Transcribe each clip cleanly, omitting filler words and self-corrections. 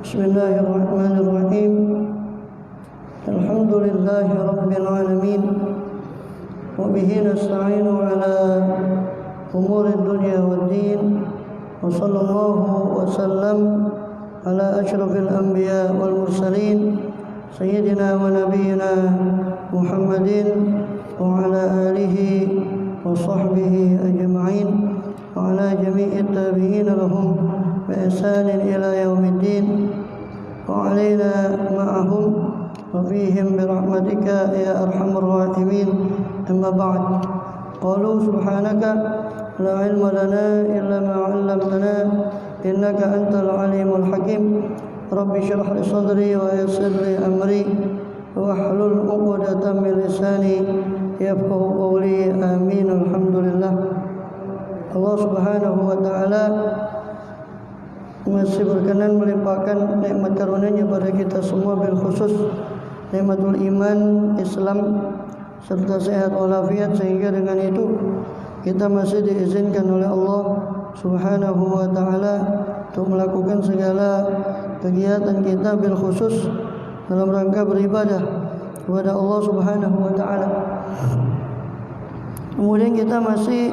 Bismillahirrahmanirrahim. Alhamdulillahi rabbil alamin. Wa bihi nasta'inu ala umuri dunya waddin. Wa sallallahu wa sallam ala asyrafil anbiya wal mursalin sayyidina wa nabiyyina Muhammadin wa ala alihi wa sahbihi ajma'in wa ala jami'it tabi'in lahum bi ihsanin ila yaumiddin wa alaina ma'ahum wa fihim bi rahmatika ya arhamar rahimin. Amma ba'd. Qalu subhanaka la ilma lana illa ma 'allamtana innaka antal alimul hakim. Rabbi shrah li sadri wa yassir li amri wahlul 'uqdatam min lisani yafqahu qawli. Amin. Alhamdulillah. Allah Subhanahu wa taala masih berkenan melimpahkan nikmat karunia-Nya pada kita semua, bil khusus nikmatul iman, Islam serta sehat walafiat, sehingga dengan itu kita masih diizinkan oleh Allah Subhanahu wa taala untuk melakukan segala kegiatan kita, bil khusus dalam rangka beribadah kepada Allah Subhanahu wa taala. Kemudian kita masih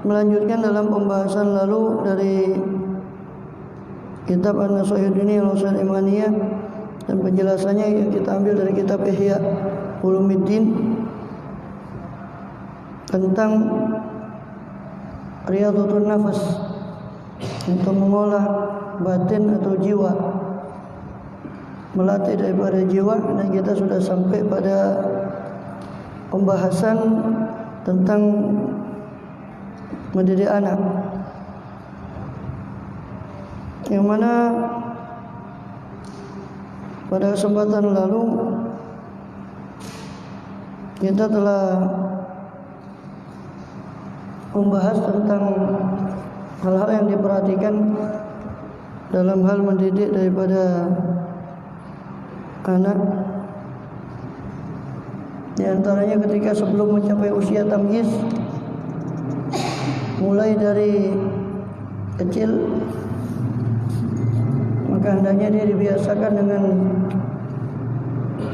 melanjutkan dalam pembahasan lalu dari kitab An-Nashihud Al-Usul Imaniyah, dan penjelasannya yang kita ambil dari kitab Ihya Ulumuddin tentang Riyadhatun Nafas, untuk mengolah batin atau jiwa, melatih daripada jiwa. Dan kita sudah sampai pada pembahasan tentang mendidik anak, yang mana pada kesempatan lalu kita telah membahas tentang hal-hal yang diperhatikan dalam hal mendidik daripada anak. Di antaranya ketika sebelum mencapai usia tamyiz, mulai dari kecil, maka hendaknya dia dibiasakan dengan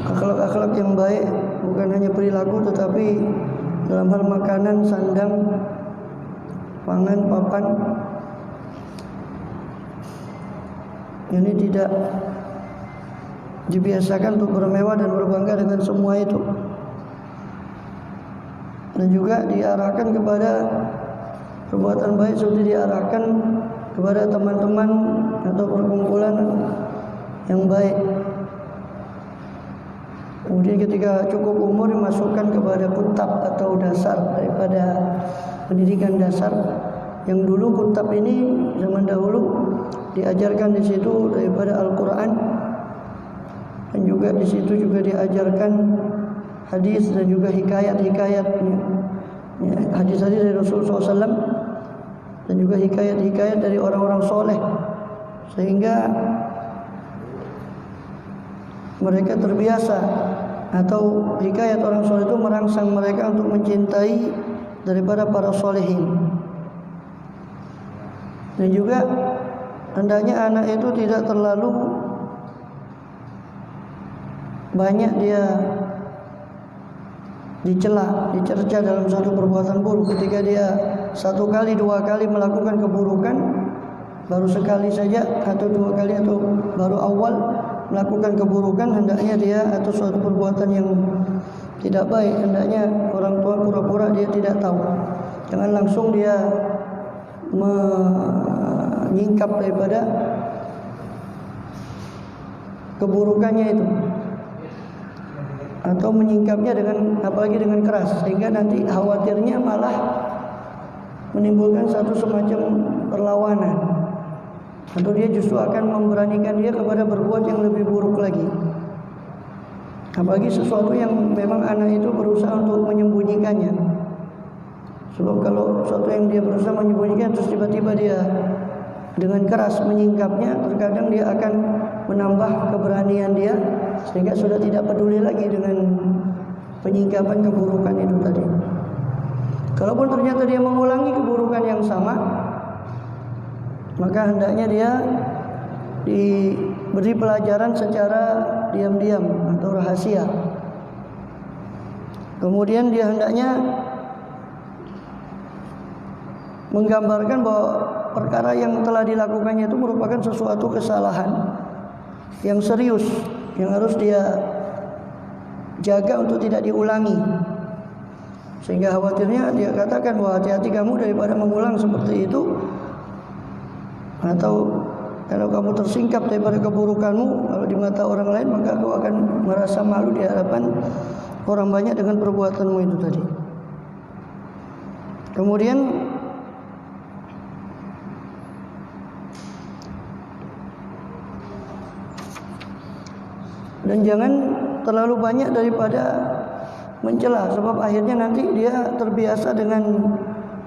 akhlak-akhlak yang baik, bukan hanya perilaku tetapi dalam hal makanan, sandang, pangan, papan. Ini tidak dibiasakan untuk bermewah dan berbangga dengan semua itu, dan juga diarahkan kepada perbuatan baik seperti diarahkan kepada teman-teman atau perkumpulan yang baik. Kemudian ketika cukup umur dimasukkan kepada kutab atau dasar daripada pendidikan dasar, yang dulu kutab ini zaman dahulu diajarkan di situ daripada Al-Quran, dan juga di situ juga diajarkan hadis dan juga hikayat-hikayat, hadis-hadis dari Rasulullah SAW, dan juga hikayat-hikayat dari orang-orang soleh, sehingga mereka terbiasa, atau hikayat orang soleh itu merangsang mereka untuk mencintai daripada para solehin. Dan juga hendaknya anak itu tidak terlalu banyak dia dicela, dicerca dalam satu perbuatan buruk. Ketika dia satu kali, dua kali melakukan keburukan, baru sekali saja atau dua kali atau baru awal melakukan keburukan, hendaknya dia atau suatu perbuatan yang tidak baik, hendaknya orang tua pura-pura dia tidak tahu. Jangan langsung dia menyingkap daripada keburukannya itu, atau menyingkapnya dengan apalagi dengan keras, sehingga nanti khawatirnya malah menimbulkan satu semacam perlawanan, atau dia justru akan memberanikan dia kepada berbuat yang lebih buruk lagi. Apalagi sesuatu yang memang anak itu berusaha untuk menyembunyikannya. Sebab kalau sesuatu yang dia berusaha menyembunyikan terus tiba-tiba dia dengan keras menyingkapnya, terkadang dia akan menambah keberanian dia, sehingga sudah tidak peduli lagi dengan penyingkapan keburukan itu tadi. Kalaupun ternyata dia mengulangi keburukan yang sama, maka hendaknya dia diberi pelajaran secara diam-diam atau rahasia. Kemudian dia hendaknya menggambarkan bahwa perkara yang telah dilakukannya itu merupakan sesuatu kesalahan yang serius, yang harus dia jaga untuk tidak diulangi. Sehingga khawatirnya dia katakan bahwa hati-hati kamu daripada mengulang seperti itu, atau kalau kamu tersingkap daripada keburukanmu kalau di mata orang lain, maka kau akan merasa malu di hadapan orang banyak dengan perbuatanmu itu tadi. Kemudian dan jangan terlalu banyak daripada mencela, sebab akhirnya nanti dia terbiasa dengan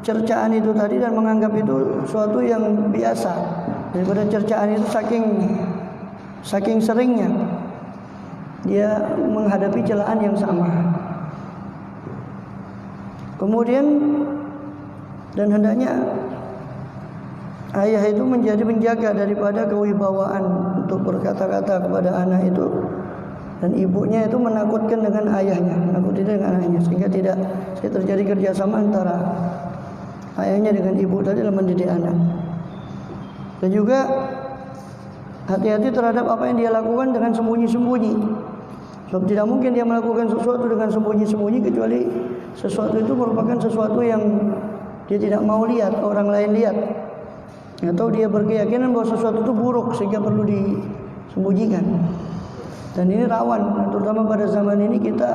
cercaan itu tadi dan menganggap itu suatu yang biasa. Daripada cercaan itu saking seringnya dia menghadapi celaan yang sama. Kemudian dan hendaknya ayah itu menjadi penjaga daripada kewibawaan untuk berkata-kata kepada anak itu, dan ibunya itu menakutkan dengan ayahnya, menakuti dengan ayahnya, sehingga tidak terjadi kerjasama antara ayahnya dengan ibu tadi dalam mendidik anak. Dan juga hati-hati terhadap apa yang dia lakukan dengan sembunyi-sembunyi. Sebab tidak mungkin dia melakukan sesuatu dengan sembunyi-sembunyi, kecuali sesuatu itu merupakan sesuatu yang dia tidak mau lihat, orang lain lihat, atau dia berkeyakinan bahwa sesuatu itu buruk sehingga perlu disembunyikan. Dan ini rawan, terutama pada zaman ini kita,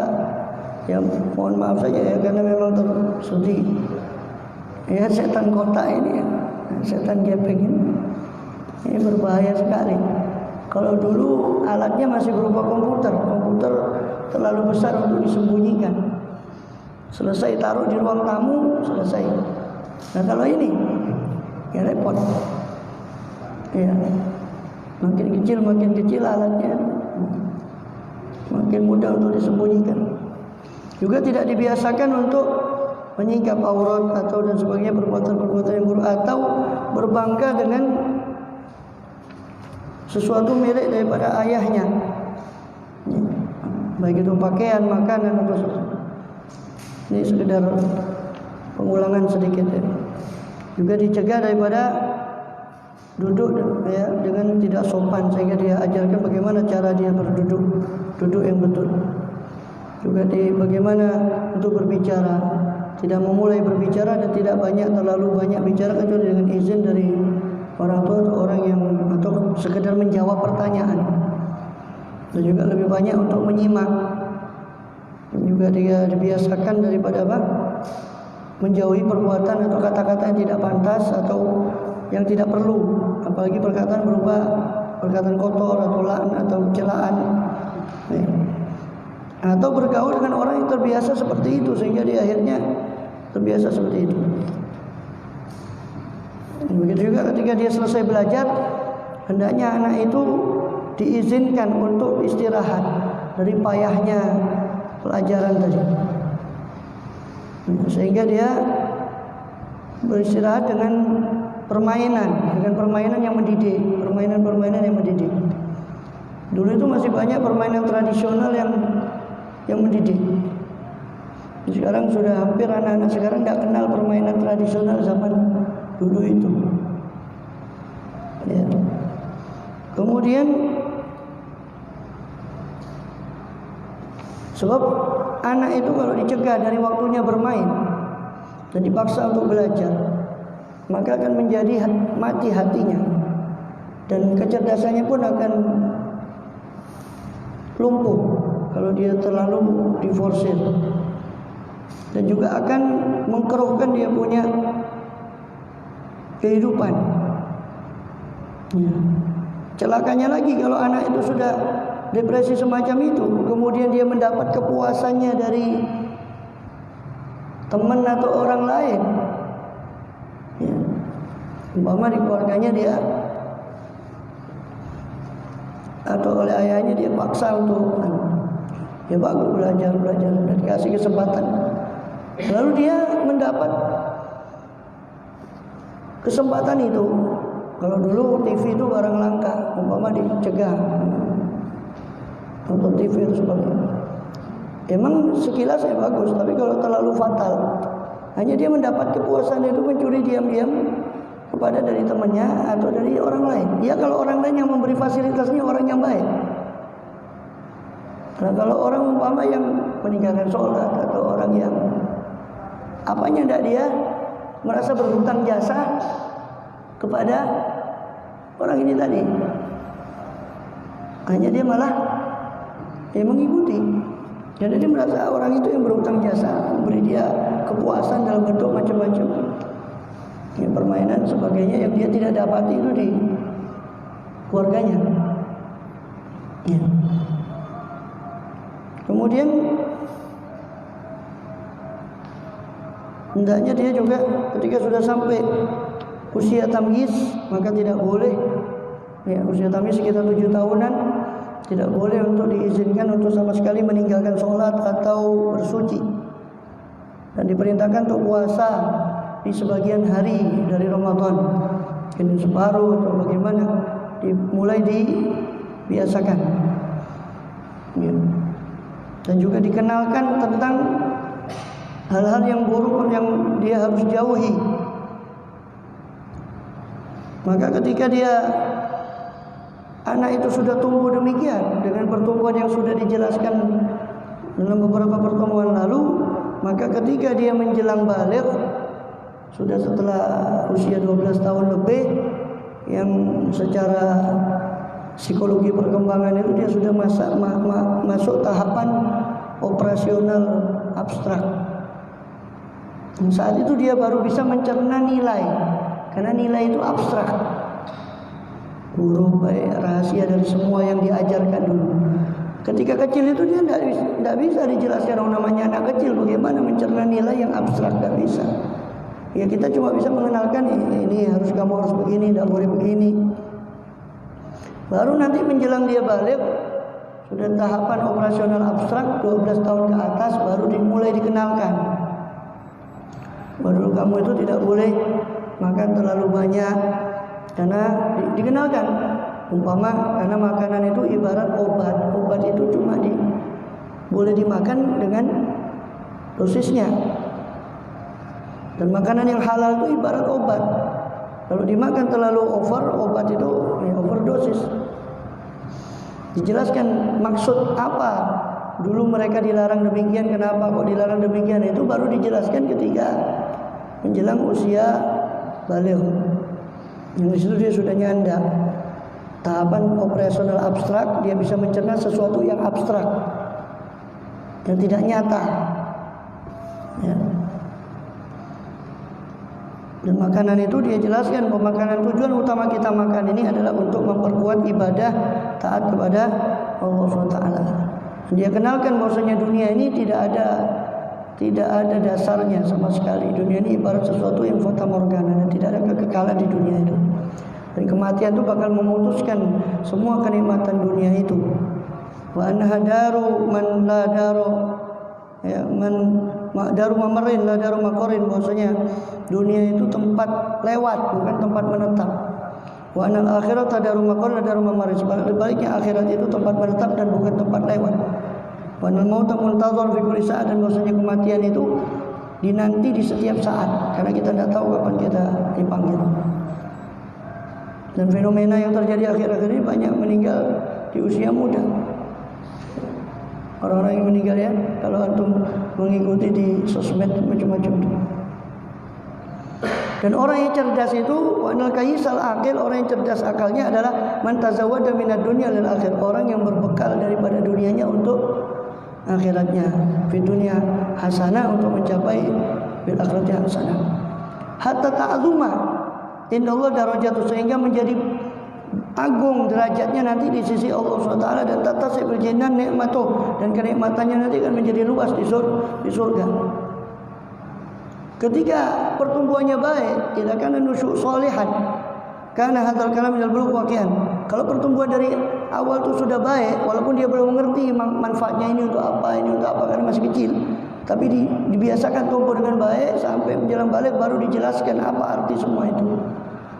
ya mohon maaf saja ya, karena memang tersedih ya setan kotak ini, setan gepeng ini berbahaya sekali. Kalau dulu alatnya masih berupa komputer terlalu besar untuk disembunyikan. Selesai taruh di ruang tamu, selesai. Nah kalau ini ya repot. Ya, makin kecil alatnya, makin mudah untuk disembunyikan. Juga tidak dibiasakan untuk menyingkap aurat atau dan sebagainya, perbuatan-perbuatan yang buruk, atau berbangga dengan sesuatu milik daripada ayahnya, baik itu pakaian, makanan atau sesuatu. Ini sekedar pengulangan sedikit ya. Juga dicegah daripada duduk ya dengan tidak sopan, sehingga dia ajarkan bagaimana cara dia duduk yang betul. Juga bagaimana untuk berbicara, tidak memulai berbicara dan tidak terlalu banyak bicara kecuali dengan izin dari orang tua atau orang yang, atau sekedar menjawab pertanyaan. Dan juga lebih banyak untuk menyimak. Dan juga dia dibiasakan daripada menjauhi perbuatan atau kata-kata yang tidak pantas atau yang tidak perlu, apalagi perkataan berupa perkataan kotor atau laknat atau celaan. Atau bergaul dengan orang yang terbiasa seperti itu, sehingga dia akhirnya terbiasa seperti itu. Begitu juga ketika dia selesai belajar, hendaknya anak itu diizinkan untuk istirahat dari payahnya pelajaran tadi, sehingga dia beristirahat dengan permainan yang mendidik, permainan yang mendidik. Dulu itu masih banyak permainan tradisional yang mendidik. Sekarang sudah hampir anak-anak sekarang tidak kenal permainan tradisional zaman dulu itu. Ya. Kemudian sebab anak itu kalau dicegah dari waktunya bermain dan dipaksa untuk belajar, maka akan menjadi mati hatinya dan kecerdasannya pun akan lumpuh kalau dia terlalu diforsir, dan juga akan mengkeruhkan dia punya kehidupan. Ya. Celakanya lagi kalau anak itu sudah depresi semacam itu, kemudian dia mendapat kepuasannya dari teman atau orang lain. Ya. Umpama di keluarganya dia atau oleh ayahnya dia paksa untuk dia bagus belajar dan dikasih kesempatan, lalu dia mendapat kesempatan itu. Kalau dulu TV itu barang langka, umpama dicegah, nonton TV itu sebagainya. Emang sekilas bagus, tapi kalau terlalu fatal, hanya dia mendapat kepuasan itu mencuri diam-diam kepada dari temannya atau dari orang lain. Ya kalau orang lain yang memberi fasilitasnya orang yang baik. Nah, kalau orang umpama yang meninggalkan sholat atau orang yang apanya tidak dia merasa berhutang jasa kepada orang ini tadi, hanya dia malah mengikuti. Jadi dia merasa orang itu yang berhutang jasa, memberi dia kepuasan dalam bentuk macam-macam, ya, permainan sebagainya yang dia tidak dapati itu di keluarganya. Ya. Kemudian hendaknya dia juga ketika sudah sampai usia tamyiz, maka tidak boleh, ya, usia tamyiz sekitar 7 tahunan, tidak boleh untuk diizinkan untuk sama sekali meninggalkan sholat atau bersuci. Dan diperintahkan untuk puasa di sebagian hari dari Ramadan, mungkin separuh atau bagaimana, mulai dibiasakan, ya. Dan juga dikenalkan tentang hal-hal yang buruk yang dia harus jauhi. Maka ketika anak itu sudah tumbuh demikian dengan pertumbuhan yang sudah dijelaskan dalam beberapa pertemuan lalu, maka ketika dia menjelang baligh, sudah setelah usia 12 tahun lebih, yang secara psikologi perkembangan itu dia sudah masuk tahapan operasional abstrak. Dan saat itu dia baru bisa mencerna nilai, karena nilai itu abstrak, huruf, rahasia dari semua yang diajarkan dulu. Ketika kecil itu dia tidak bisa dijelaskan, orang namanya anak kecil bagaimana mencerna nilai yang abstrak, tidak bisa. Ya kita cuma bisa mengenalkan ini harus, kamu harus begini, tidak boleh begini. Baru nanti menjelang dia balik, sudah tahapan operasional abstrak 12 tahun ke atas, baru dimulai dikenalkan. Baru kamu itu tidak boleh makan terlalu banyak, karena dikenalkan. Umpama karena makanan itu ibarat obat. Obat itu cuma boleh dimakan dengan dosisnya. Dan makanan yang halal itu ibarat obat. Kalau dimakan terlalu over, obat itu overdosis. Dijelaskan maksud apa dulu mereka dilarang demikian, kenapa kok dilarang demikian, itu baru dijelaskan ketika menjelang usia baligh. Yang di situ dia sudah nyanda tahapan operasional abstrak, dia bisa mencerna sesuatu yang abstrak yang tidak nyata, ya. Dan makanan itu dia jelaskan, pemakanan tujuan utama kita makan ini adalah untuk memperkuat ibadah taat kepada Allah SWT. Dia kenalkan bahwasanya dunia ini tidak ada dasarnya sama sekali. Dunia ini ibarat sesuatu yang fata morgana dan tidak ada kekekalan di dunia itu. Dan kematian itu bakal memutuskan semua kenikmatan dunia itu. Wa annaha daru man la daru, ya, daru mamarin la daru makorin, bahwasanya dunia itu tempat lewat, bukan tempat menetap. Wa anal akhirat daru makorin la daru mamarin, sebaliknya akhirat itu tempat menetap dan bukan tempat lewat. Wa anal mauta muntazar fi kulli saat, dan bahwasanya kematian itu dinanti di setiap saat, karena kita tidak tahu kapan kita dipanggil. Dan fenomena yang terjadi akhir-akhir ini banyak meninggal di usia muda. Orang-orang yang meninggal, ya, kalau antum mengikuti di sosmed macam-macam itu. Dan orang yang cerdas itu, wanal kaisal akil, orang yang cerdas akalnya adalah man tazawwada minad dunya lil akhir, orang yang berbekal daripada dunianya untuk akhiratnya. Fi dunya hasanah, untuk mencapai bil akhirati hasanah. Hatta ta'zuma indallah darajatu, sehingga menjadi agung derajatnya nanti di sisi Allah SWT, dan tatasib bil jinan nikmatuh, dan kenikmatannya nanti akan menjadi luas di surga. Ketika pertumbuhannya baik, tidak akan nusuk solihan, karena hadzal kalam minal bulugh waqi'an. Kalau pertumbuhan dari awal itu sudah baik, walaupun dia belum mengerti manfaatnya ini untuk apa, karena masih kecil, tapi dibiasakan tumbuh dengan baik sampai menjelang balik, baru dijelaskan apa arti semua itu.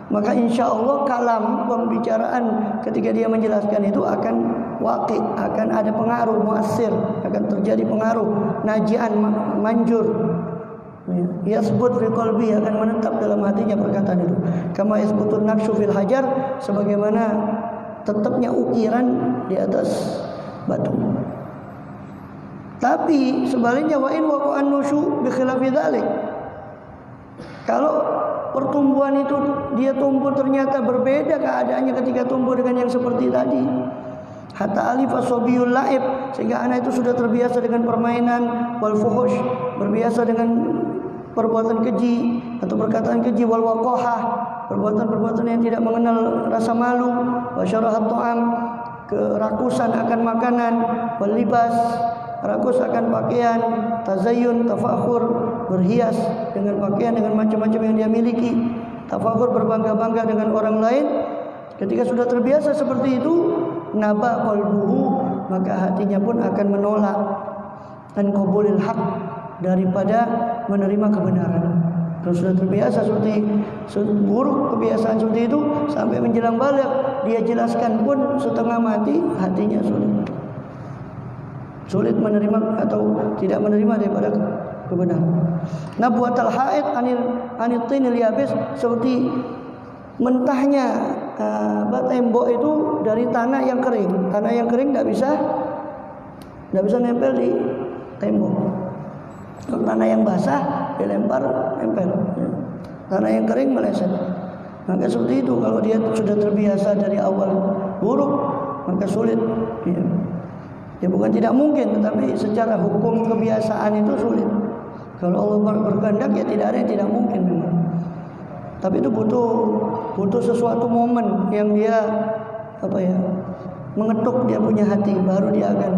maka insya Allah kalam, pembicaraan ketika dia menjelaskan itu akan waqi, akan ada pengaruh muasir, akan terjadi pengaruh najian, manjur. Yasbut fi qalbi, akan menetap dalam hatinya perkataan itu. Kama yasbutun naqshu fil hajar, sebagaimana tetapnya ukiran di atas batu. Tapi sebaliknya, wa in waqa'an nusyu bi khilafi dzalik. Kalau pertumbuhan itu dia tumbuh ternyata berbeda keadaannya ketika tumbuh dengan yang seperti tadi. Hatta alifa sobiyul laib, sehingga anak itu sudah terbiasa dengan permainan, wal fuhush, berbiasa dengan perbuatan keji atau perkataan keji, wal waqahah, perbuatan-perbuatan yang tidak mengenal rasa malu, wa syarahat ta'am, kerakusan akan makanan, wal libas, rakus akan pakaian, tazayyun, tafakhur, berhias dengan pakaian dengan macam-macam yang dia miliki, tafakhur, berbangga-bangga dengan orang lain. Ketika sudah terbiasa seperti itu, naba qalbuhu, maka hatinya pun akan menolak dan qabulil haq, daripada menerima kebenaran. Kalau sudah terbiasa seperti buruk kebiasaan seperti itu, sampai menjelang balik dia jelaskan pun setengah mati, hatinya sulit menerima atau tidak menerima daripada kebenaran. Nabwatal haid anil tinil yabis, seperti mentahnya tembok itu dari tanah yang kering. Tanah yang kering tidak bisa nempel di tembok. Kalau tanah yang basah dilempar nempel. Tanah yang kering meleset. Maka seperti itu, kalau dia sudah terbiasa dari awal buruk, maka sulit. Ya bukan tidak mungkin, tetapi secara hukum kebiasaan itu sulit. Kalau Allah berkehendak, ya tidak ada yang tidak mungkin memang. Tapi itu butuh sesuatu momen yang dia mengetuk dia punya hati, baru dia akan.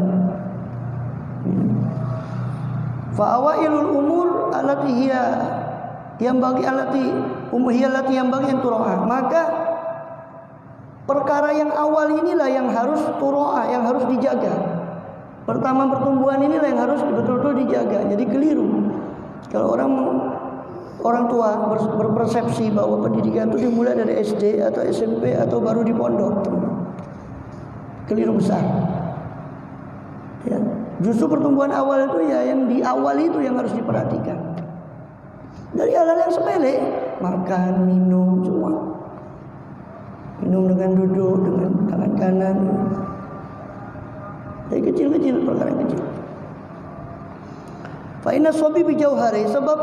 Fa'awailul umur allati hiya yang bagi yang turoa. Maka perkara yang awal inilah yang harus turoa, yang harus dijaga. Pertama pertumbuhan inilah yang harus betul-betul dijaga. Jadi keliru kalau orang tua berpersepsi bahwa pendidikan itu dimulai dari SD atau SMP atau baru di pondok. Keliru besar. Ya, justru pertumbuhan awal itu ya yang di awal itu yang harus diperhatikan. Dari hal-hal yang sepele, makan, minum, semua. Minum dengan duduk, dengan tangan kanan. Dari kecil-kecil, perkara kecil. Fa inna sobi bi jauhari, sebab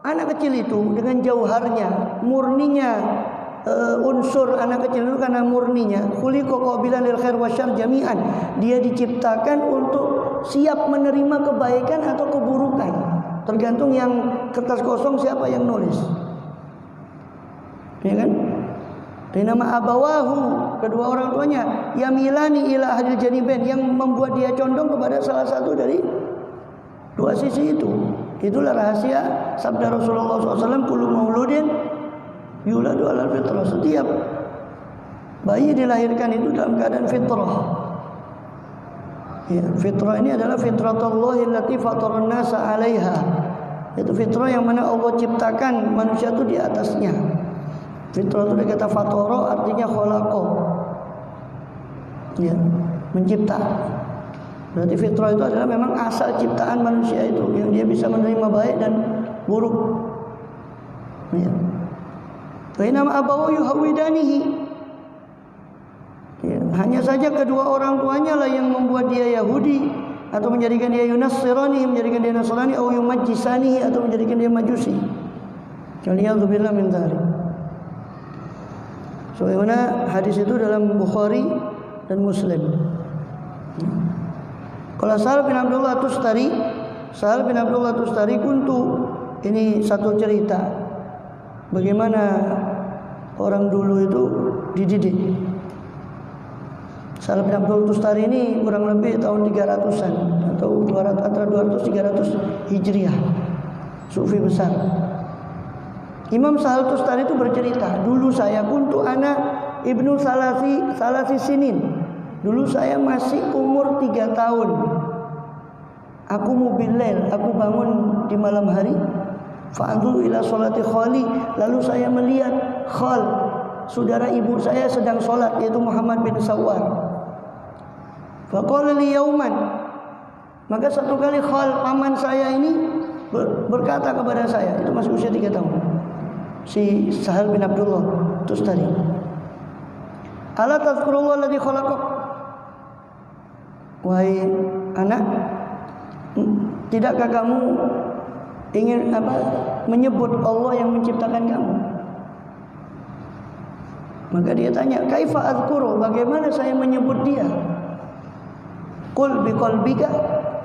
anak kecil itu dengan jauharnya, murninya, unsur anak kecil itu karena murninya, khuliqa qabilan lil khair wasyarr jami'an. Dia diciptakan untuk siap menerima kebaikan atau keburukan. Tergantung yang kertas kosong siapa yang nulis. Ya kan? Nama abawahu, kedua orang tuanya, yamilani ila ahadil janibain, yang membuat dia condong kepada salah satu dari dua sisi itu. Itulah rahasia sabda Rasulullah SAW, kullu mauludin yuladu alal fitrah. Setiap bayi dilahirkan itu dalam keadaan fitrah. Ya, fitrah ini adalah fitratullahi allati fataran nasa 'alaiha. Itu fitrah yang mana Allah ciptakan manusia itu di atasnya. Fitrah itu dari kata fatoro, artinya kholaqo, ya, mencipta. Berarti fitrah itu adalah memang asal ciptaan manusia itu, yang dia bisa menerima baik dan buruk. Ya. Bainama abawu yuhawidanihi. Ya, hanya saja kedua orang tuanya lah yang membuat dia Yahudi, atau menjadikan dia Yunassirani, menjadikan dia Nasrani, atau Yumajjisani, atau menjadikan dia Majusi. Waliyadzubillah min dzalik. Sebagaimana hadis itu dalam Bukhari dan Muslim. Kalau Sahal bin Abdullah Tustari kuntu, ini satu cerita bagaimana orang dulu itu dididik. Sahal bin Abdullah Tustari ini kurang lebih tahun 300-an atau 200, antara 200-300 Hijriah. Sufi besar. Imam Sahal Tustari itu bercerita, dulu saya kuntu anak ibnu salasi sinin. Dulu saya masih umur 3 tahun. Aku mubilail, aku bangun di malam hari. Fa'anzuru ila sholati khali, lalu saya melihat Khal, saudara ibu saya sedang sholat, yaitu Muhammad bin Sawar. Faqala li yauman, maka satu kali Khal, paman saya ini berkata kepada saya, itu masih usia 3 tahun, si Sahal bin Abdullah Tustari, ala tazkurullah alladzi khalaqak, wahai anak, tidakkah kamu ingin menyebut Allah yang menciptakan kamu? Maka dia tanya, kaifa azkuru, bagaimana saya menyebut dia? Qul biqalbika,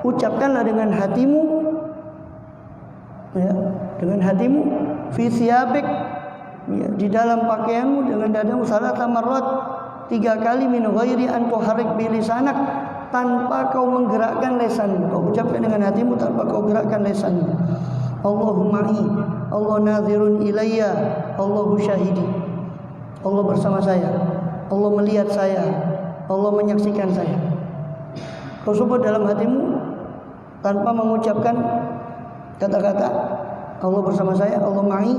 ucapkanlah dengan hatimu, ya, dengan hatimu, fi thiyabik, ya, di dalam pakaianmu, dengan dadamu, salata marrat, 3 kali, min ghairi an tuharrik bi lisanak, tanpa kau menggerakkan lesanmu. Kau ucapkan dengan hatimu tanpa kau gerakkan lesanmu. Allahumma'i, Allah nadhirun ilayya, Allahu syahidi, Allah bersama saya, Allah melihat saya, Allah menyaksikan saya. Kau sebut dalam hatimu tanpa mengucapkan kata-kata Allah bersama saya, Allah ma'i,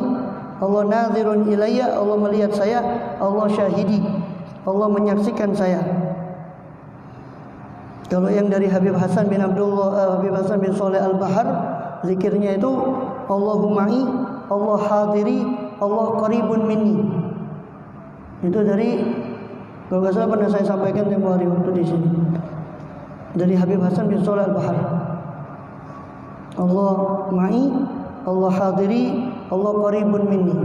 Allah nadhirun ilayya, Allah melihat saya, Allah syahidi, Allah menyaksikan saya. Kalau yang dari Habib Hasan bin Abdullah, Habib Hasan bin Saleh Al-Bahar, zikirnya itu Allahuma'i, Allah hadiri, Allah qaribun minni. Itu dari, kalau nggak salah pernah saya sampaikan tempoh hari waktu di sini, dari Habib Hasan bin Saleh Al-Bahar. Allah ma'i, Allah hadiri, Allah qaribun minni.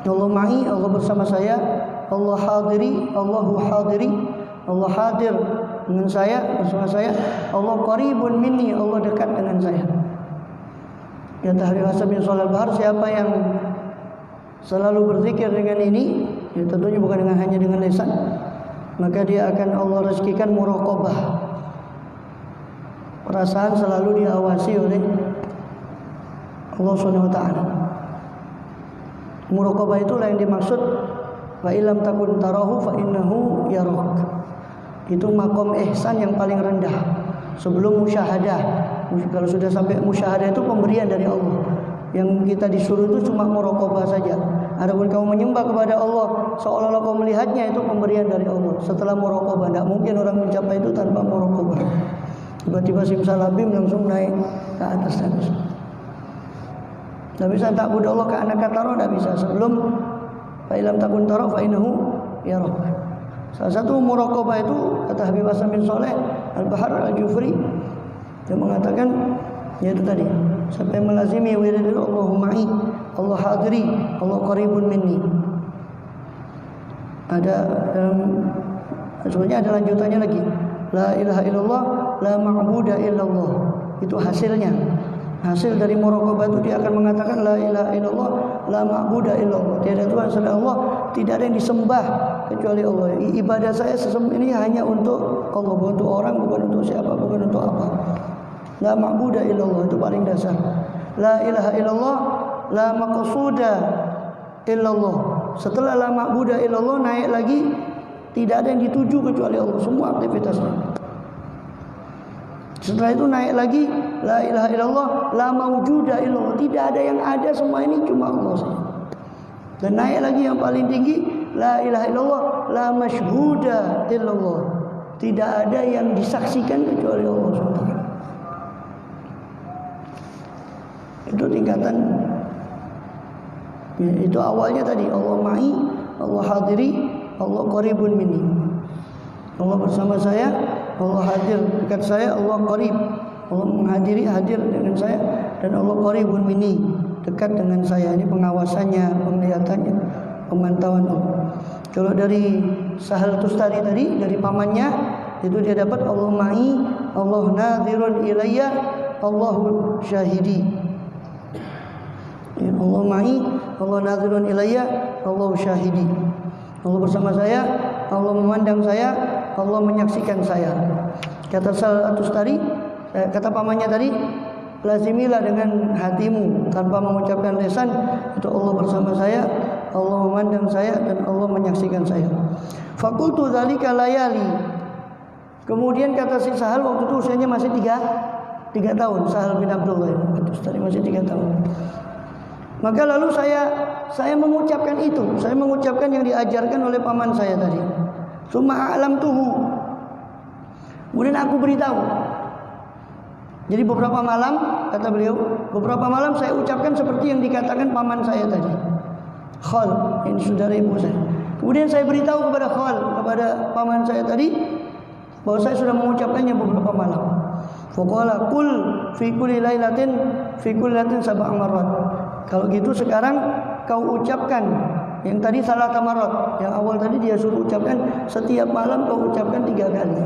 Allah ma'i, Allah bersama saya, Allah hadiri, Allahu hadiri, Allah hadir dengan saya, bersama saya, Allah qaribun minni, Allah dekat dengan saya. Kata Habib Hasan bin Saleh Al-Bahar, siapa yang selalu berzikir dengan ini, ya tentunya bukan dengan hanya dengan lisan, maka dia akan Allah rezekikan muraqabah, perasaan selalu diawasi oleh Allah Subhanahu wa taala. Muraqabah itulah yang dimaksud fa illam takun tarahu fa innahu yarak. Itu makom ihsan yang paling rendah sebelum musyahadah. Kalau sudah sampai musyahadah itu pemberian dari Allah. Yang kita disuruh itu cuma muraqabah saja. Adapun kamu menyembah kepada Allah seolah-olah kau melihatnya, itu pemberian dari Allah. Setelah muraqabah, tidak mungkin orang mencapai itu tanpa muraqabah. Tiba-tiba simsalabim langsung naik ke atas terus. Tidak bisa ta'bud Allah ka annaka tara, tidak bisa sebelum fa illam takun tara fa innahu yarak. Salah satu muraqabah itu kata Habib Hasan bin Saleh Al-Bahar Al-Jufri, yang mengatakan yaitu tadi, sampai melazimi wirid Allahuma'i, Allah hadiri, Allah qaribun minni. Ada sebenarnya ada lanjutannya lagi, la ilaha illallah, la ma'buda illallah. Itu hasilnya. Hasil dari muraqabah itu dia akan mengatakan la ilaha illallah, la ma'buda illallah. Tiada Tuhan selain Allah, tidak ada yang disembah kecuali Allah. Ibadah saya ini hanya untuk Allah, bukan untuk orang, bukan untuk siapa, bukan untuk apa. La ma'buda illallah, itu paling dasar. La ilaha illallah, la maqsuda illallah. Setelah la ma'buda illallah naik lagi, tidak ada yang dituju kecuali Allah, semua aktivitasnya. Setelah itu naik lagi, la ilaha illallah, la mawjuda illallah. Tidak ada yang ada, semua ini cuma Allah saja. Dan naik lagi yang paling tinggi, la ilaha illallah, la masyhuda illallah. Tidak ada yang disaksikan kecuali Allah SWT. Itu tingkatan, ya, itu awalnya tadi Allah ma'i, Allah hadiri, Allah qaribun minni. Allah bersama saya, Allah hadir dekat saya, Allah qarib, Allah menghadiri, hadir dengan saya, dan Allah qaribun minni, dekat dengan saya. Ini pengawasannya, penglihatannya, pemantauan Allah. Kalau dari Sahal Tustari tadi, dari pamannya, itu dia dapat Allah ma'i, Allah nadhirun ilayya, Allahu syahidi. Ya, Allah ma'i, Allah nadhirun ilayya, Allahu syahidi. Allah bersama saya, Allah memandang saya, Allah menyaksikan saya. Kata Sahal Tustari, kata pamannya tadi, lazimilah dengan hatimu tanpa mengucapkan lisan, itu Allah bersama saya, Allah memandang saya, dan Allah menyaksikan saya. Fakultu dzalika layali. Kemudian kata si Sahal, waktu itu usianya masih 3 tahun Sahal bin Abdullah itu tadi masih 3 tahun. Maka lalu saya mengucapkan itu, saya mengucapkan yang diajarkan oleh paman saya tadi. Summa alam tuhu. Kemudian aku beritahu. Jadi beberapa malam, kata beliau, beberapa malam saya ucapkan seperti yang dikatakan paman saya tadi. Khal, ini saudara ibu saya. Kemudian saya beritahu kepada Khal, kepada paman saya tadi, bahwa saya sudah mengucapkannya beberapa malam. Faqala qul fi kulli lailatin sab'a marrat. Kalau gitu sekarang kau ucapkan yang tadi salah tamarat, yang awal tadi dia suruh ucapkan setiap malam kau ucapkan 3 kali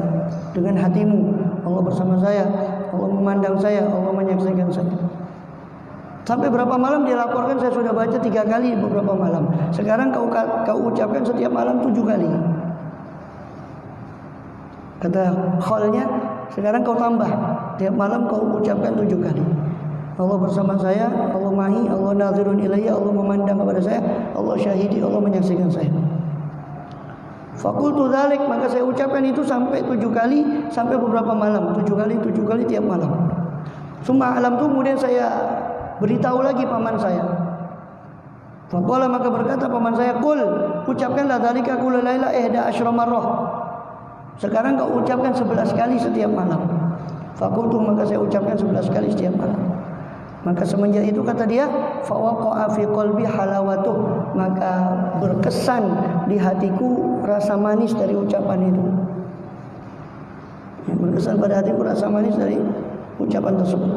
dengan hatimu. Allah bersama saya, Allah memandang saya, Allah menyaksikan saya. Sampai berapa malam dia laporkan saya sudah baca 3 kali beberapa malam. Sekarang kau ucapkan setiap malam 7 kali. Kata khalnya, sekarang kau tambah, tiap malam kau ucapkan 7 kali. Allah bersama saya, Allah mahi, Allah nazirun ilayya, Allah memandang kepada saya, Allah syahidi, Allah menyaksikan saya. Fakultu dzalik, maka saya ucapkan itu sampai 7 kali, sampai beberapa malam, 7 kali tiap malam. Summa alam tu, kemudian saya beritahu lagi paman saya. Faqala, maka berkata paman saya, qul, ucapkanlah dzalika kulla laila 11 marrah. Sekarang kau ucapkan 11 kali setiap malam. Fakultu, maka saya ucapkan 11 kali setiap malam. Maka semenjak itu kata dia, fawaqa'a fi qalbi halawatuh, maka berkesan di hatiku rasa manis dari ucapan itu. Berkesan pada hatiku rasa manis dari ucapan tersebut.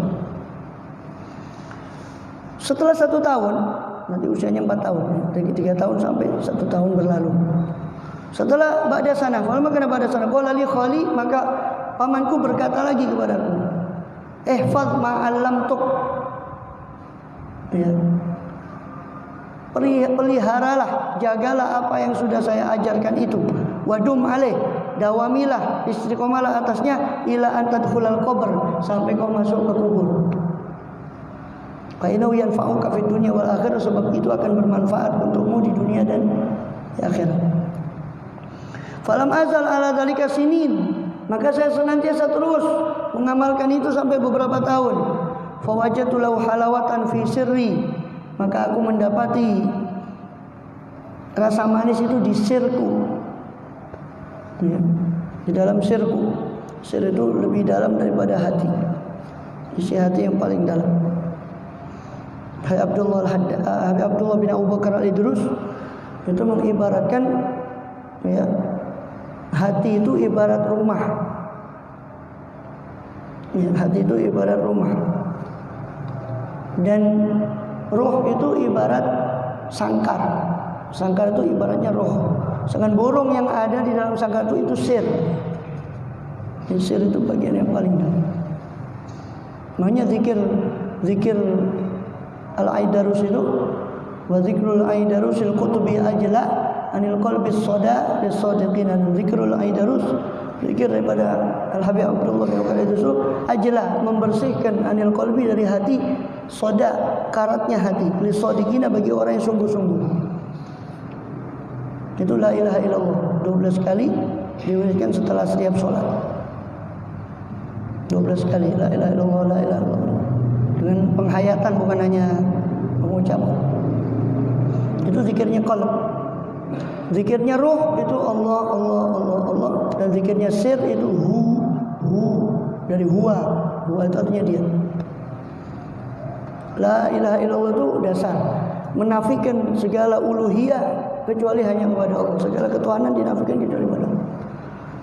Setelah 1 tahun, nanti usianya 4 tahun, dari 3 tahun sampai 1 tahun berlalu. Setelah ba'da sana, maka ba'da sana, qala li khali, maka pamanku berkata lagi kepadaku, ihfaz ma'allamtuk, ya, peliharalah, jagalah apa yang sudah saya ajarkan itu. Wadum alaih, dawamilah, istiqomalah atasnya, ila antadkhulal qabr, sampai kau masuk ke kubur. Fa innahu yanfa'uka fid dunya wal akhirah, sebab itu akan bermanfaat untukmu di dunia dan di akhirat. Falam azal ala dzalika sinin, maka saya senantiasa terus mengamalkan itu sampai beberapa tahun. Fawajatu lahu halawatan fi sirri, maka aku mendapati rasa manis itu di sirku, ya, di dalam sirku. Sir itu lebih dalam daripada hati, isi hati yang paling dalam. Hai Abdullah bin Abu Bakar al-Idrus itu mengibaratkan, ya, hati itu ibarat rumah, ya, hati itu ibarat rumah. Dan roh itu ibarat sangkar. Sangkar itu ibaratnya roh. Sedangkan borong yang ada di dalam sangkar itu sir. Sir itu bagian yang paling dalam. Makanya zikir al-aidarus itu, wa zikrul aidarusil qutubi ajla anil qalbis soda bisodiqin. Zikrul aidarus, zikir daripada Al-Habib Abdullah bin Abdul itu ajla, membersihkan anil qalbi, dari hati, soda, karatnya hati, lisodiqina, bagi orang yang sungguh-sungguh. Itu la ilaha illallah 12 kali diwiridkan setelah setiap sholat. 12 kali la ilaha illallah, la ilaha illallah, dengan penghayatan, bukan hanya pengucapan. Itu zikirnya qalb. Zikirnya ruh itu Allah, Allah, Allah, Allah. Dan zikirnya sir itu hu, dari huwa. Huwa itu artinya dia. La ilaha illallah itu dasar, menafikan segala uluhiyah kecuali hanya kepada Allah. Segala ketuhanan dinafikan kecuali kepada Allah.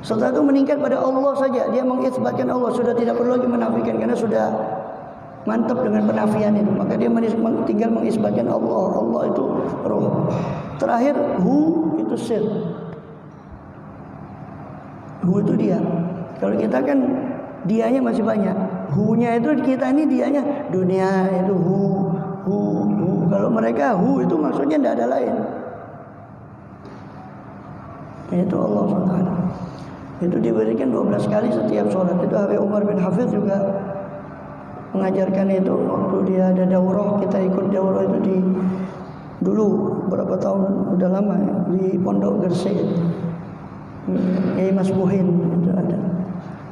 Setelah itu meningkat pada Allah saja, dia mengisbatkan Allah, sudah tidak perlu lagi menafikan karena sudah mantap dengan penafian itu. Maka dia tinggal mengisbatkan Allah. Allah itu roh. Terakhir hu itu sir. Hu itu dia. Kalau kita kan dianya masih banyak. Hu-nya itu kita ini dianya dunia itu hu. Kalau mereka hu itu maksudnya tidak ada lain. Itu Allah SWT. Itu diberikan 12 kali setiap sholat. Itu Habib Umar bin Hafiz juga mengajarkan itu waktu dia ada daurah. Kita ikut daurah itu di dulu berapa tahun, udah lama ya, di Pondok Gresik. Mas Buhin itu ada.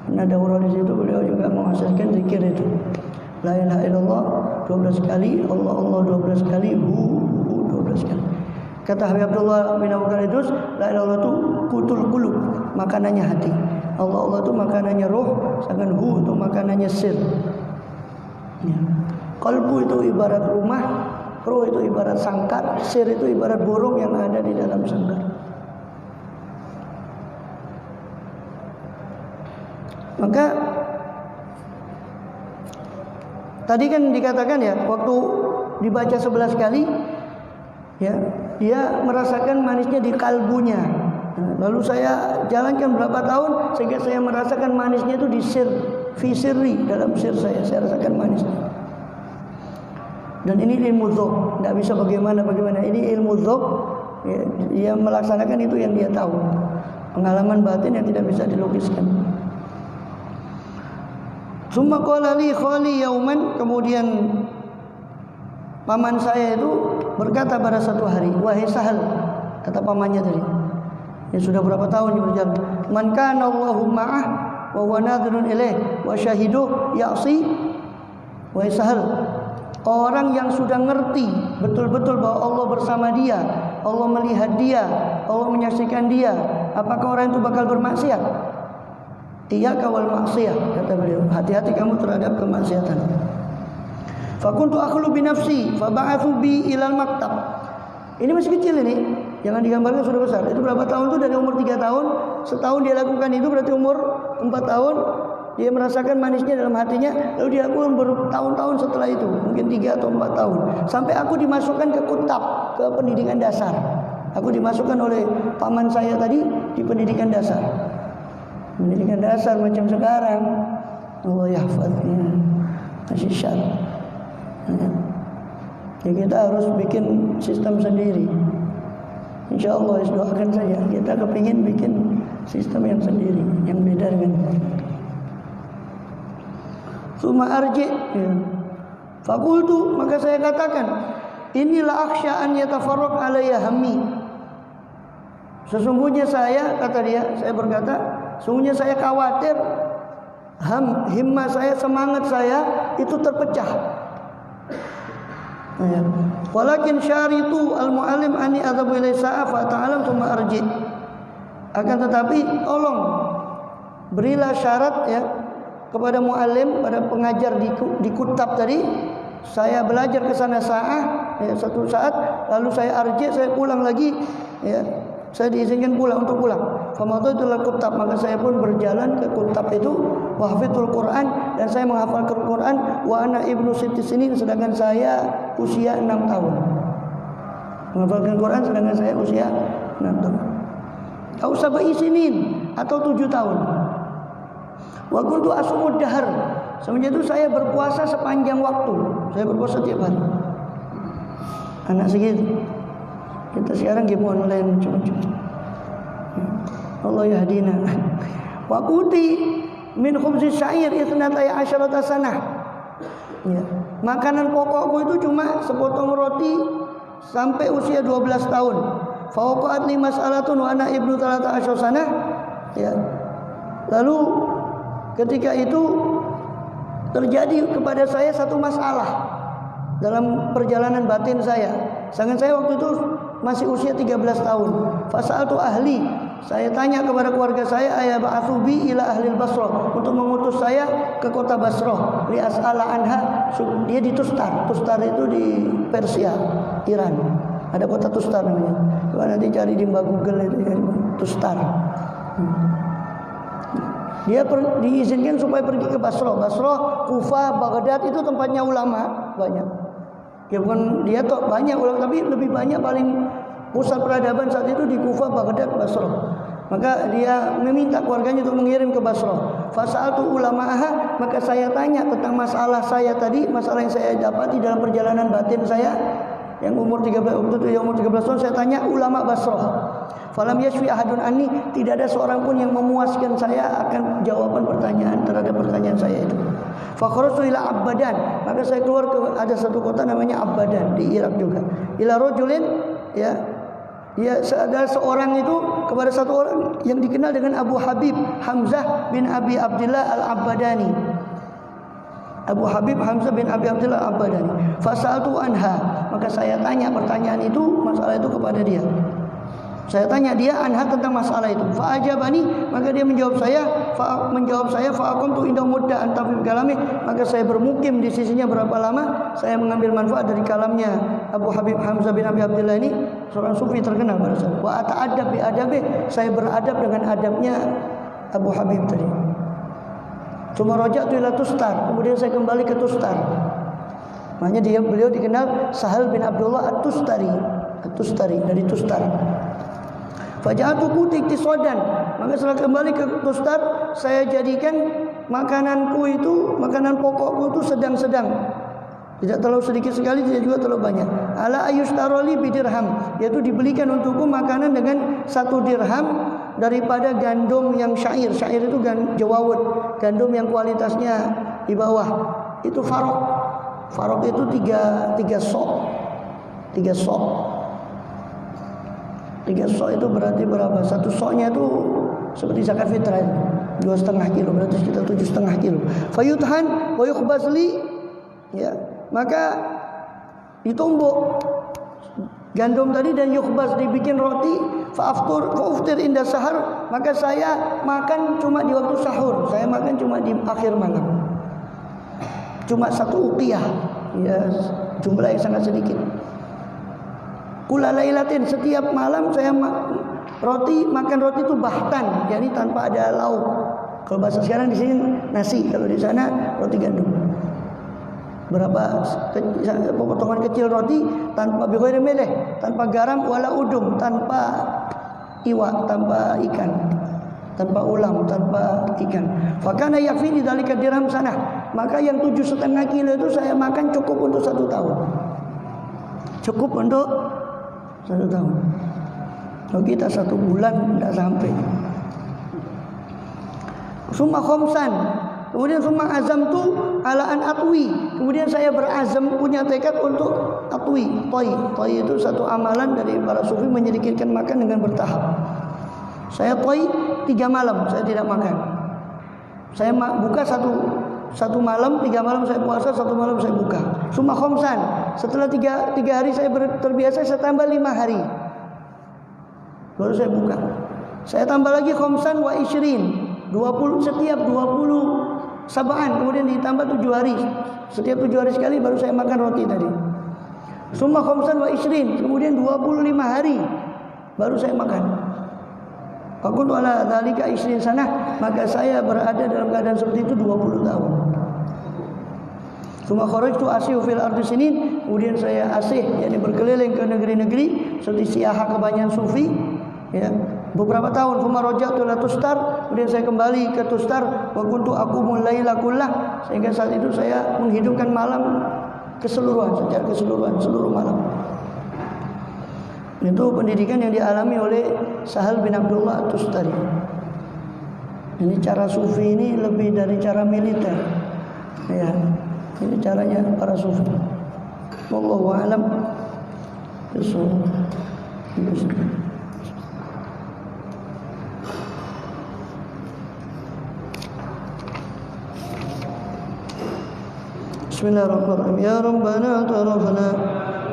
Karena daurah di situ beliau juga menghasilkan zikir itu. La ilaha illallah 12 kali, Allah Allah 12 kali, hu 12 kali. Kata Habib Abdullah bin Abu Bakar Idrus, la ilaha illallah itu kutul qulub, makanannya hati. Allah Allah itu makanannya roh, sedangkan hu itu makanannya sir. Ya. Kalbu itu ibarat rumah, roh itu ibarat sangkar, sir itu ibarat burung yang ada di dalam sangkar. Maka tadi kan dikatakan ya, waktu dibaca 11 kali ya, dia merasakan manisnya di kalbunya. Lalu saya jalankan berapa tahun sehingga saya merasakan manisnya itu di sir, fi sirri, dalam sir saya rasakan manisnya. Dan ini ilmu dzauq, enggak bisa bagaimana. Ini ilmu dzauq, ya, dia melaksanakan itu yang dia tahu. Pengalaman batin yang tidak bisa dilukiskan. Summa qala li khali yauman, kemudian paman saya itu berkata pada satu hari, wahai Sahal, kata pamannya tadi, ya sudah berapa tahun dia berjalan, man kana Allahu ma'ah wa huwa nadhirun ilaih wa syahidu ya'si, wahai Sahal, orang yang sudah ngerti betul-betul bahwa Allah bersama dia, Allah melihat dia, Allah menyaksikan dia, apakah orang itu bakal bermaksiat? Iyyaka wal maksiyah, kata beliau, hati-hati kamu terhadap kemaksiatan. Fakuntu akhlu bi nafsi fa ba'athu bi ilal maktab. Ini masih kecil ini, jangan digambarkan sudah besar. Itu berapa tahun itu? Dari umur 3 tahun, setahun dia lakukan itu berarti umur 4 tahun dia merasakan manisnya dalam hatinya, lalu dia lakukan bertahun-tahun setelah itu, mungkin 3 atau 4 tahun. Sampai aku dimasukkan ke kutab, ke pendidikan dasar. Aku dimasukkan oleh paman saya tadi di pendidikan dasar. Pendidikan dasar macam sekarang, Allah yahfadznya masih syar. Ya, kita harus bikin sistem sendiri. Insya Allah doakan saja. Kita kepingin bikin sistem yang sendiri, yang beda dengan summa arji. Ya. Fakultu, maka saya katakan, inilah akhsha an yatafarraq alayya hammi. Sesungguhnya saya, kata dia, saya berkata, sesungguhnya saya khawatir himmah saya, semangat saya itu terpecah. Walakin syaritu al-mu'allim ani adhabu ilai sa'a fa ta'alam thumma arji. Akan tetapi tolong berilah syarat ya kepada mu'allim, pada pengajar di kutab tadi, saya belajar ke sana satu saat, lalu saya arji, saya pulang lagi ya. Saya diizinkan pulang untuk pulang. Famadaitul kutab, maka saya pun berjalan ke kutab itu, wahfidul Quran, dan saya menghafalkan Quran, wa ana ibnu sittis sinin, sedangkan saya usia 6 tahun. Menghafalkan Quran sedangkan saya usia 6 tahun. Au sab'i sinin, atau 7 tahun. Wa kuntu asumud dahar, semenjak itu saya berpuasa sepanjang waktu. Saya berpuasa tiap hari. Anak segitu. Kita sekarang game online macam-macam. Allah yahdina. Wa quti min khubzi syair ithnatay asyrata sanah. Ya. Makanan pokokku itu cuma sepotong roti sampai usia 12 tahun. Fa waqa'at li mas'alatun wa ana ibnu 13 sanah. Ya. Lalu ketika itu terjadi kepada saya satu masalah dalam perjalanan batin saya. Sedangkan saya waktu itu masih usia 13 tahun. Fasa'altu ahli, saya tanya kepada keluarga saya, ayah ba'athu bi ila ahli Basrah, untuk mengutus saya ke kota Basrah, li as'ala anha. Dia di Tustar. Tustar itu di Persia, Iran. Ada kota Tustar namanya. Coba nanti cari di Google itu ya, Tustar. Dia diizinkan supaya pergi ke Basrah. Basrah, Kufah, Baghdad itu tempatnya ulama banyak. Ya bukan dia toh banyak ulama, tapi lebih banyak paling pusat peradaban saat itu di Kufah, Baghdad, Basrah. Maka dia meminta keluarganya untuk mengirim ke Basrah. Fasa'altu ulama'aha, maka saya tanya tentang masalah saya tadi, masalah yang saya dapati dalam perjalanan batin saya yang umur 13 tahun, saya tanya ulama Basrah. Falam yashfi ahadun anni, tidak ada seorang pun yang memuaskan saya akan jawaban pertanyaan terhadap pertanyaan saya itu. Fa kharajtu ila Abadan, maka saya keluar ke ada satu kota namanya Abadan di Irak juga. Ila rajulin, ya, Dia ada seorang itu kepada satu orang yang dikenal dengan Abu Habib Hamzah bin Abi Abdillah Al-Abbadani. Abu Habib Hamzah bin Abi Abdillah Al-Abbadani. Fasaltu anha, maka saya tanya pertanyaan itu, masalah itu kepada dia. Saya tanya dia anha tentang masalah itu. Fa ajabani, maka dia menjawab saya, fa aqamtu inda mudda antafil kalami, maka saya bermukim di sisinya berapa lama, saya mengambil manfaat dari kalamnya Abu Habib Hamzah bin Abi Abdillah ini, seorang sufi terkenal pada saat. Wa ata'addab bi adabi, saya beradab dengan adabnya Abu Habib tadi. Cuma raja'tu ila Tustar, kemudian saya kembali ke Tustar. Makanya beliau dikenal Sahal bin Abdullah At-Tustari dari Tustar. Faja'atuku iktisadan, maka setelah kembali ke Tustar, saya jadikan makananku itu, makanan pokokku itu sedang-sedang, tidak terlalu sedikit sekali, tidak juga terlalu banyak. Ala ayustaroli bidirham, yaitu dibelikan untukku makanan dengan 1 dirham daripada gandum yang syair. Syair itu jawawut, gandum yang kualitasnya di bawah. Itu farok. Farok itu 3 sok. 3 sok. 3 sok itu berarti berapa? 1 soknya itu seperti zakat fitrah, 2,5 kilo, berarti sekitar 7,5 kilo. Fayuthan wa yukhbasli, ya, maka ditumbuk gandum tadi dan yukhbas, dibikin roti. Fa'uftir inda sahar, maka saya makan cuma di waktu sahur, saya makan cuma di akhir malam, cuma 1 uqiyah, ya, jumlah yang sangat sedikit. Kula lailatin, setiap malam saya makan roti itu bahtan, yakni tanpa ada lauk. Kalau bahasa sekarang di sini nasi, kalau di sana roti gandum. Berapa potongan kecil roti tanpa bighairi meleh, tanpa garam wala udum, tanpa iwak, tanpa ikan, tanpa ulam, tanpa ikan. Fakana yakfi dzalika dirham sanah, maka yang 7,5 kilo itu saya makan cukup untuk 1 tahun. Cukup untuk 1 tahun. Kalau kita 1 bulan tidak sampai. Summa khomsan, kemudian summa azam tu alaan atwi, kemudian saya berazam, punya tekad untuk atwi. Toi itu satu amalan dari para sufi, menyedikitkan makan dengan bertahap. Saya toi 3 malam, saya tidak makan. Saya buka satu malam, 3 malam saya puasa, 1 malam saya buka. Summa khomsan, setelah 3 hari saya terbiasa, saya tambah 5 hari, baru saya buka. Saya tambah lagi khomsan wa isrin, 20, setiap 20 sabaan, kemudian ditambah 7 hari. Setiap 7 hari sekali baru saya makan roti tadi. Summa khomsan wa isrin, kemudian 25 hari baru saya makan. Fakun ala dzalika isrin sanah, maka saya berada dalam keadaan seperti itu 20 tahun. Summa kharajtu asihu fil ardi sinin, kemudian saya asih, yakni berkeliling ke negeri-negeri seperti siaha kebanyakan sufi, ya, beberapa tahun. Summa raja'tu ila Tustar, kemudian saya kembali ke Tustar. Wa kuntu aqumul laila kullah, sehingga saat itu saya menghidupkan malam keseluruhan, secara keseluruhan, seluruh malam. Itu pendidikan yang dialami oleh Sahal bin Abdullah At-Tustari. Ini cara sufi ini lebih dari cara militer, ya. Ini caranya para sufi. Wallahu a'lam bishawab. Bismillahirrahmanirrahim. Ya Rabbana tarafna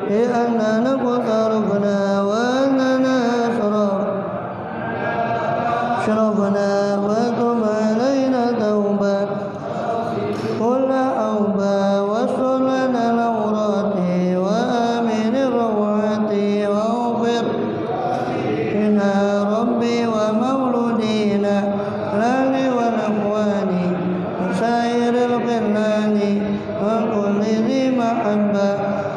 bi annana tarafna wa annana sharafna wa tum alaina tauba kulla auba wa sulana al-awrati wa amin ar-rawati wa ufir inna rabbi wa mawludina lani wa naqwani wa sairil qillani وكل ذي محبة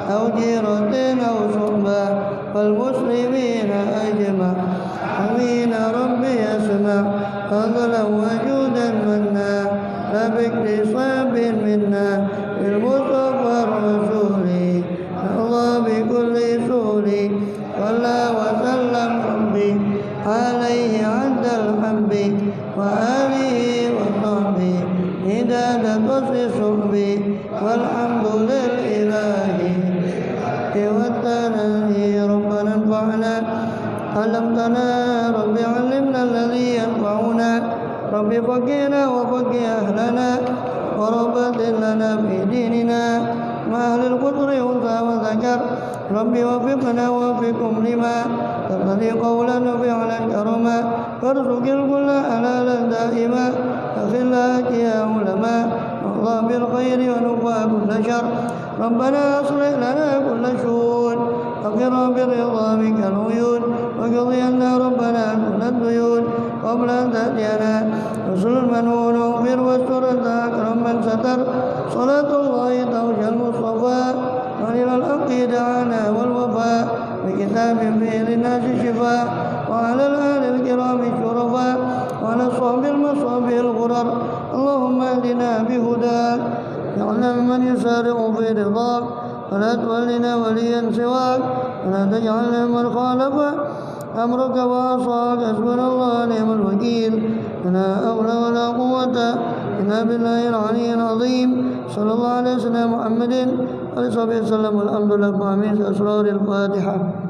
أو جيرة أو صحبة فالمسلمين أجمع أمين ربي يسمع فضلا وجودا منا فباكتساب منا بالمصطفى الرسول الله بكل سول صلى وسلم ربي عليه عند الحب وآله وصحبه هداد قصر صحبي والحمد لله والثناء ربنا انفعنا علمتنا رب علمنا الذي ينفعنا رب فقهنا وفقه أهلنا ورب لنا في ديننا مع أهل القدر أنثى وذكر رب وفقنا وفقكم لما تقضي قولا وفعلا كرما فارزق الكل حلالا دائما أخلاك يا علماء الله بالخير ونفى كل شر ربنا أصلح لنا كل شؤون أقر برضا بك العيون وقضي لنا ربنا كل الديون قبل أن تأتينا رسل المنون واغفر واستر أنت أكرم من ستر صلاة الله توجه المصطفى وإلى الحق دعانا والوفاء بكتاب فيه للناس شفاء وعلى الآل الكرام الشرفاء وعلى الصحب المصحب الغرر اللهم اهدنا بهداك واجعلنا ممن يسارع في رضاك ولا تولنا وليا سواك ولا تجعلنا من خالف أمرك وعصاك حسبنا الله ونعم الوكيل لا حول ولا قوة إلا بالله العلي العظيم صلى الله عليه وسلم محمد وعلى صحبه وسلم والحمد لله. آمين. أسرار الفاتحة.